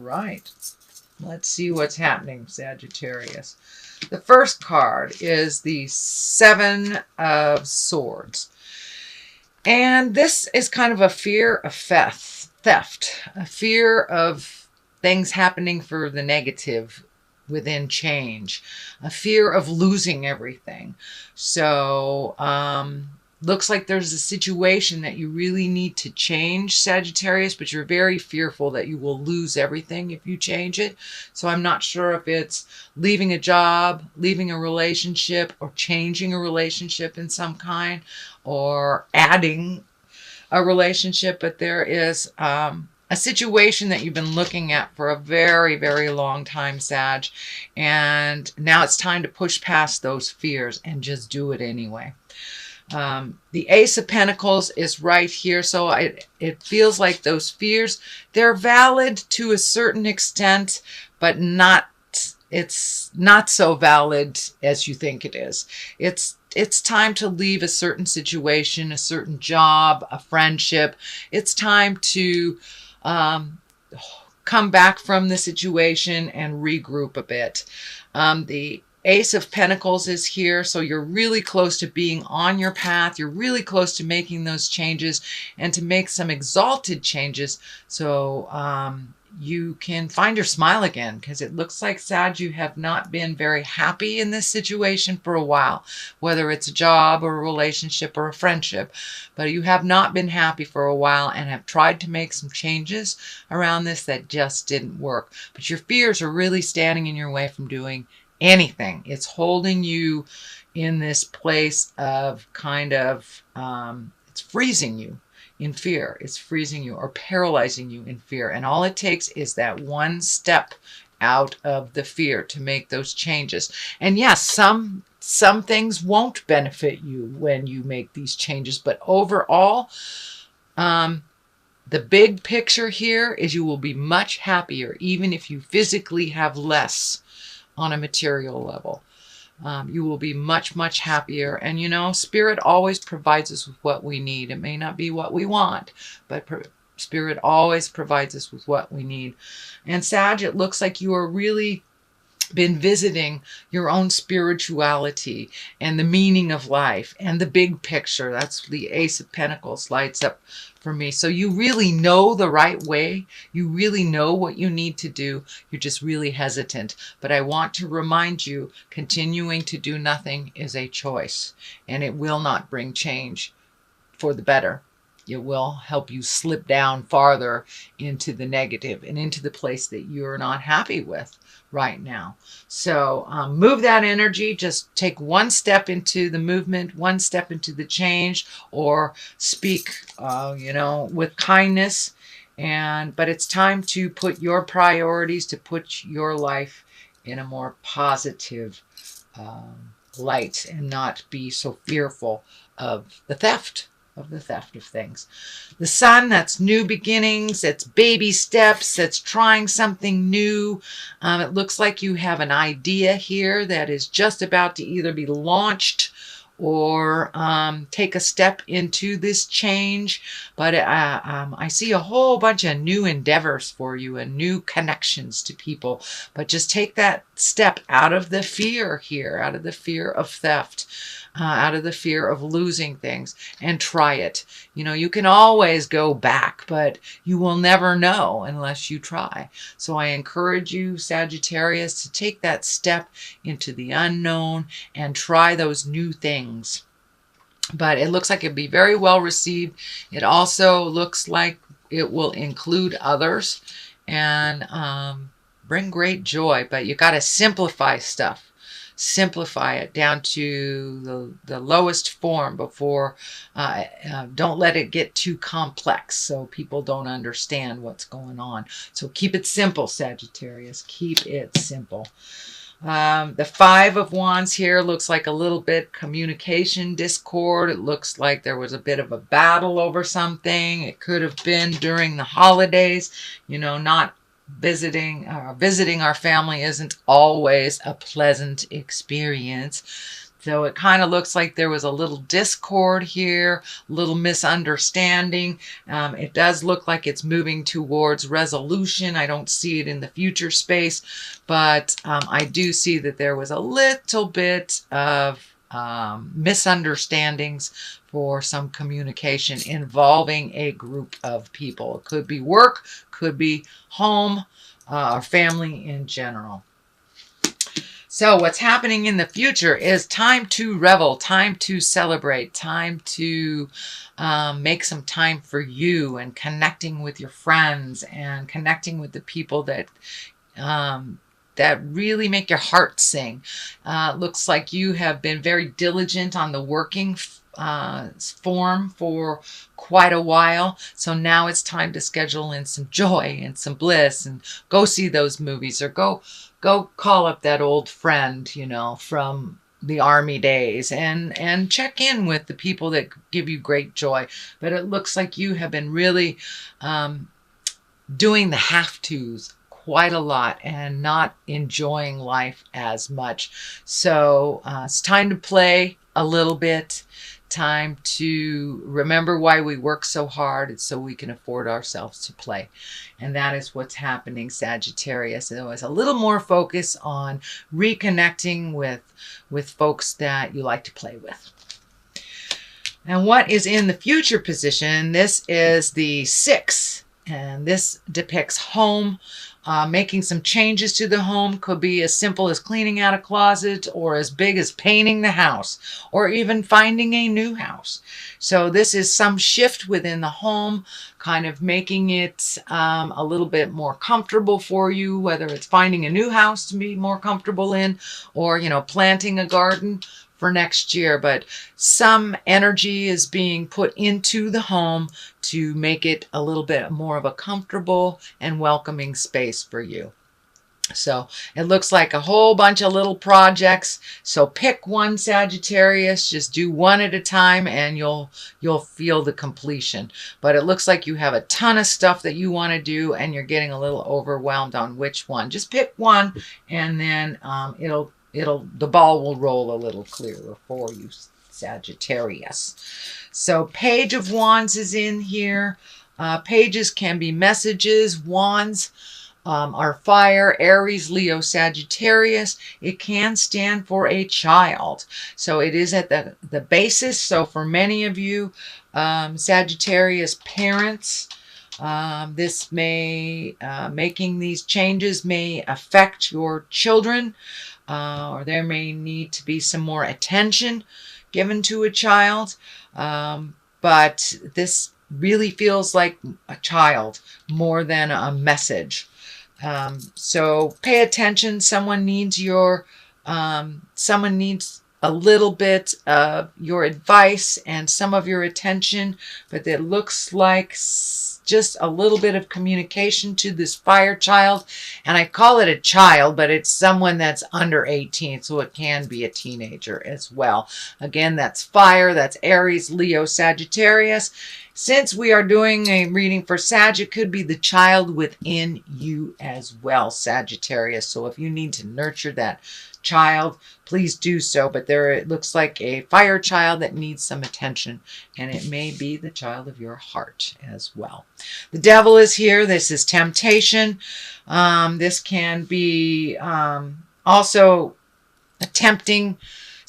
right. Let's see what's happening, Sagittarius. The first card is the Seven of Swords. And this is kind of a fear of theft, a fear of things happening for the negative within change, a fear of losing everything. So, looks like there's a situation that you really need to change, Sagittarius, but you're very fearful that you will lose everything if you change it. So I'm not sure if it's leaving a job, leaving a relationship, or changing a relationship in some kind, or adding a relationship, but there is a situation that you've been looking at for a very, very long time, Sag, and now it's time to push past those fears and just do it anyway. The Ace of Pentacles is right here, so it feels like those fears, they're valid to a certain extent, but it's not so valid as you think it is. It's time to leave a certain situation, a certain job, a friendship. It's time to come back from the situation and regroup a bit. The Ace of Pentacles is here, so you're really close to being on your path. You're really close to making those changes and to make some exalted changes so you can find your smile again, because it looks like, Sag, you have not been very happy in this situation for a while, whether it's a job or a relationship or a friendship, but you have not been happy for a while and have tried to make some changes around this that just didn't work. But your fears are really standing in your way from doing anything. It's holding you in this place of kind of, it's freezing you in fear. It's freezing you or paralyzing you in fear. And all it takes is that one step out of the fear to make those changes. And yes, some things won't benefit you when you make these changes, but overall, the big picture here is you will be much happier, even if you physically have less on a material level. You will be much, much happier. And you know, Spirit always provides us with what we need. It may not be what we want, but Spirit always provides us with what we need. And Sag, it looks like you are really been visiting your own spirituality and the meaning of life and the big picture. That's the Ace of Pentacles lights up for me. So you really know the right way. You really know what you need to do. You're just really hesitant. But I want to remind you, continuing to do nothing is a choice, and it will not bring change for the better. It will help you slip down farther into the negative and into the place that you're not happy with right now. So move that energy. Just take one step into the movement, one step into the change, or speak, you know, with kindness. But it's time to put your priorities, to put your life in a more positive light and not be so fearful of the theft. Of things. The Sun, that's new beginnings, that's baby steps, that's trying something new. It looks like you have an idea here that is just about to either be launched or take a step into this change. But I see a whole bunch of new endeavors for you and new connections to people. But just take that step out of the fear here, out of the fear of theft, out of the fear of losing things, and try it. You know, you can always go back, but you will never know unless you try. So I encourage you, Sagittarius, to take that step into the unknown and try those new things. But it looks like it'll be very well received. It also looks like it will include others and bring great joy, but you got to simplify stuff. Simplify it down to the lowest form before, don't let it get too complex so people don't understand what's going on. So keep it simple, Sagittarius. Keep it simple. The Five of Wands here looks like a little bit communication discord. It looks like there was a bit of a battle over something. It could have been during the holidays, you know, not visiting our family isn't always a pleasant experience. So it kind of looks like there was a little discord here, a little misunderstanding. It does look like it's moving towards resolution. I don't see it in the future space, but I do see that there was a little bit of misunderstandings for some communication involving a group of people. It could be work, could be home, or family in general. So what's happening in the future is time to revel, time to celebrate, time to make some time for you and connecting with your friends and connecting with the people that that really make your heart sing. Looks like you have been very diligent on the working form for quite a while. So now it's time to schedule in some joy and some bliss and go see those movies or go call up that old friend, you know, from the army days and check in with the people that give you great joy. But it looks like you have been really doing the have-tos quite a lot and not enjoying life as much. So it's time to play a little bit, time to remember why we work so hard. It's so we can afford ourselves to play. And that is what's happening, Sagittarius. There was a little more focus on reconnecting with folks that you like to play with. And what is in the future position? This is the 6, and this depicts home. Making some changes to the home could be as simple as cleaning out a closet or as big as painting the house or even finding a new house. So this is some shift within the home, kind of making it a little bit more comfortable for you, whether it's finding a new house to be more comfortable in or, you know, planting a garden for next year. But some energy is being put into the home to make it a little bit more of a comfortable and welcoming space for you. So it looks like a whole bunch of little projects. So pick one, Sagittarius, just do one at a time and you'll feel the completion. But it looks like you have a ton of stuff that you want to do and you're getting a little overwhelmed on which one. Just pick one and then the ball will roll a little clearer for you, Sagittarius. So Page of Wands is in here. Pages can be messages. Wands are fire, Aries, Leo, Sagittarius. It can stand for a child. So it is at the basis. So for many of you, Sagittarius parents, this may, making these changes may affect your children. Or there may need to be some more attention given to a child. But this really feels like a child more than a message. So pay attention. Someone needs a little bit of your advice and some of your attention, but it looks like just a little bit of communication to this fire child. And I call it a child, but it's someone that's under 18, so it can be a teenager as well. Again, that's fire, that's Aries, Leo, Sagittarius. Since we are doing a reading for Sag, it could be the child within you as well, Sagittarius. So if you need to nurture that child, please do so. But there it looks like a fire child that needs some attention, and it may be the child of your heart as well. The devil is here. This is temptation. This can be also a tempting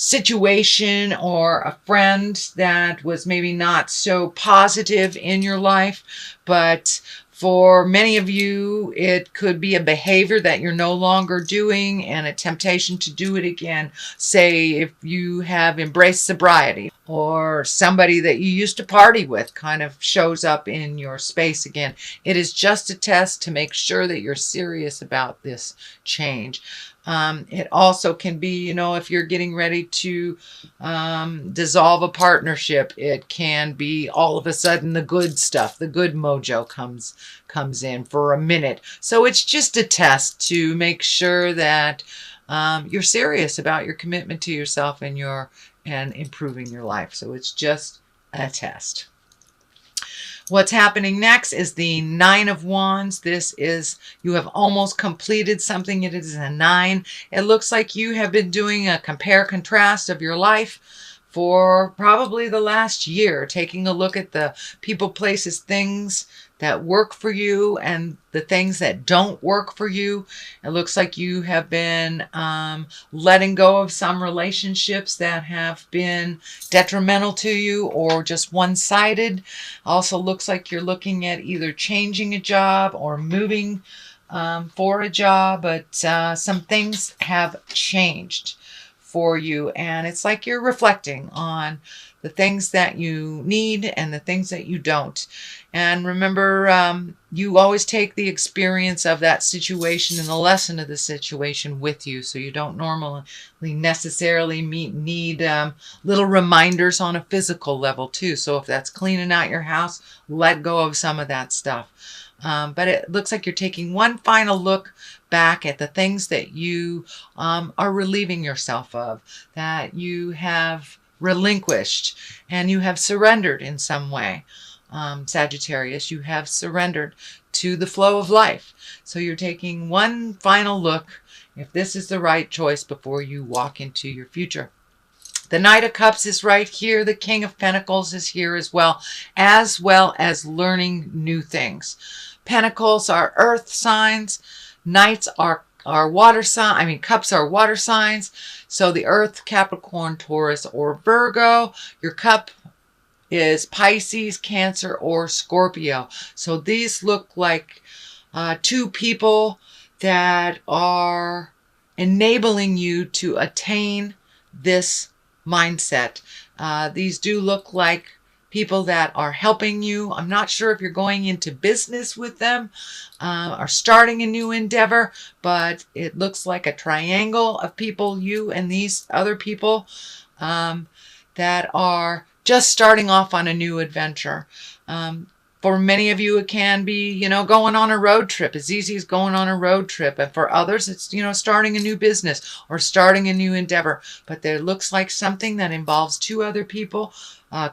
situation or a friend that was maybe not so positive in your life, but for many of you, it could be a behavior that you're no longer doing and a temptation to do it again. Say if you have embraced sobriety or somebody that you used to party with kind of shows up in your space again. It is just a test to make sure that you're serious about this change. It also can be, you know, if you're getting ready to dissolve a partnership, it can be all of a sudden the good stuff, the good mojo comes in for a minute. So it's just a test to make sure that you're serious about your commitment to yourself and improving your life. So it's just a test. What's happening next is the Nine of Wands. This is, you have almost completed something. It is a 9. It looks like you have been doing a compare contrast of your life for probably the last year, taking a look at the people, places, things that work for you and the things that don't work for you. It looks like you have been letting go of some relationships that have been detrimental to you or just one-sided. Also looks like you're looking at either changing a job or moving for a job, but some things have changed for you, and it's like you're reflecting on the things that you need and the things that you don't. And remember, you always take the experience of that situation and the lesson of the situation with you, so you don't normally necessarily need little reminders on a physical level too. So if that's cleaning out your house, let go of some of that stuff. But it looks like you're taking one final look back at the things that you are relieving yourself of, that you have relinquished and you have surrendered in some way. Sagittarius, you have surrendered to the flow of life. So you're taking one final look if this is the right choice before you walk into your future. The Knight of Cups is right here. The King of Pentacles is here as well as learning new things. Pentacles are earth signs. Knights are water sign. Cups are water signs. So the earth, Capricorn, Taurus, or Virgo. Your cup is Pisces, Cancer, or Scorpio. So these look like two people that are enabling you to attain this mindset. These do look like people that are helping you. I'm not sure if you're going into business with them or starting a new endeavor, but it looks like a triangle of people, you and these other people that are just starting off on a new adventure. For many of you, it can be, going on a road trip, as easy as going on a road trip. And for others, it's, starting a new business or starting a new endeavor. But there looks like something that involves two other people.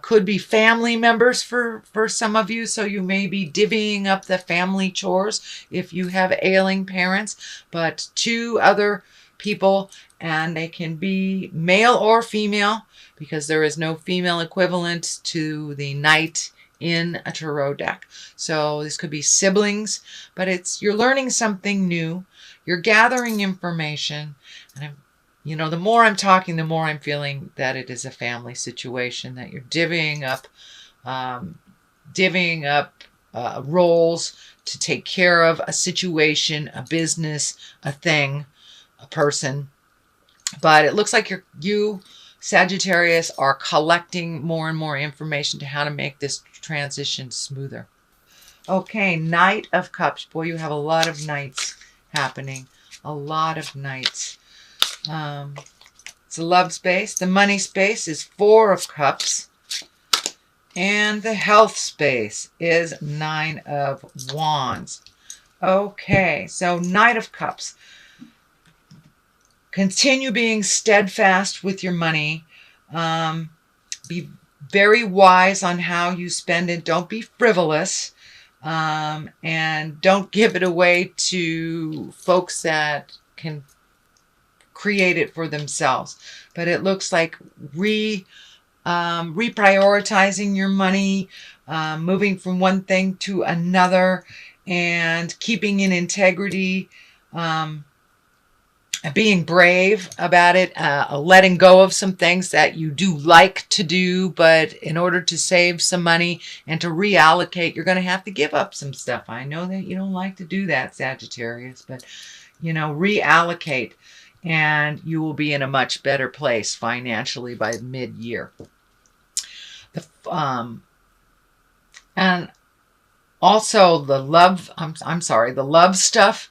Could be family members for some of you. So you may be divvying up the family chores if you have ailing parents. But two other people, and they can be male or female, because there is no female equivalent to the Knight in a tarot deck. So this could be siblings, but you're learning something new. You're gathering information. And the more I'm talking, the more I'm feeling that it is a family situation, that you're divvying up roles to take care of a situation, a business, a thing, a person. But it looks like you Sagittarius are collecting more and more information to how to make this transition smoother. Okay, Knight of Cups. Boy, you have a lot of knights happening. A lot of knights. It's a love space. The money space is 4 of Cups. And the health space is 9 of Wands. Okay, so Knight of Cups. Continue being steadfast with your money. Be very wise on how you spend it. Don't be frivolous. And don't give it away to folks that can create it for themselves. But it looks like reprioritizing your money, moving from one thing to another, and keeping in integrity, being brave about it, letting go of some things that you do like to do, but in order to save some money and to reallocate, you're going to have to give up some stuff. I know that you don't like to do that, Sagittarius, but, reallocate, and you will be in a much better place financially by mid-year. And also the love, the love stuff,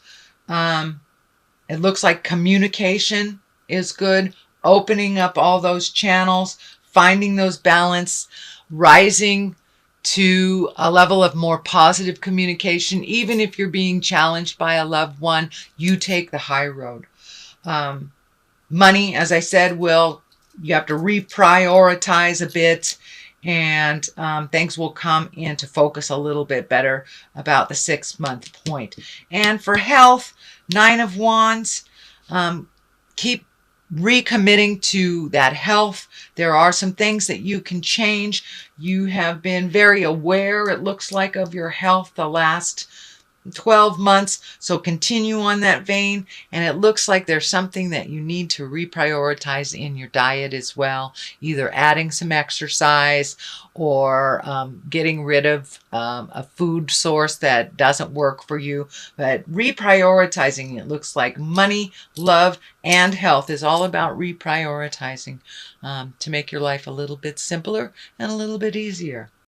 it looks like communication is good. Opening up all those channels, finding those balance, rising to a level of more positive communication. Even if you're being challenged by a loved one, you take the high road. Money, as I said, you have to reprioritize a bit and things will come into focus a little bit better about the 6-month point. And for health, 9 of Wands, keep recommitting to that health. There are some things that you can change. You have been very aware, it looks like, of your health the last 12 months, so continue on that vein. And it looks like there's something that you need to reprioritize in your diet as well, either adding some exercise or getting rid of a food source that doesn't work for you. But reprioritizing, it looks like money, love, and health is all about reprioritizing to make your life a little bit simpler and a little bit easier.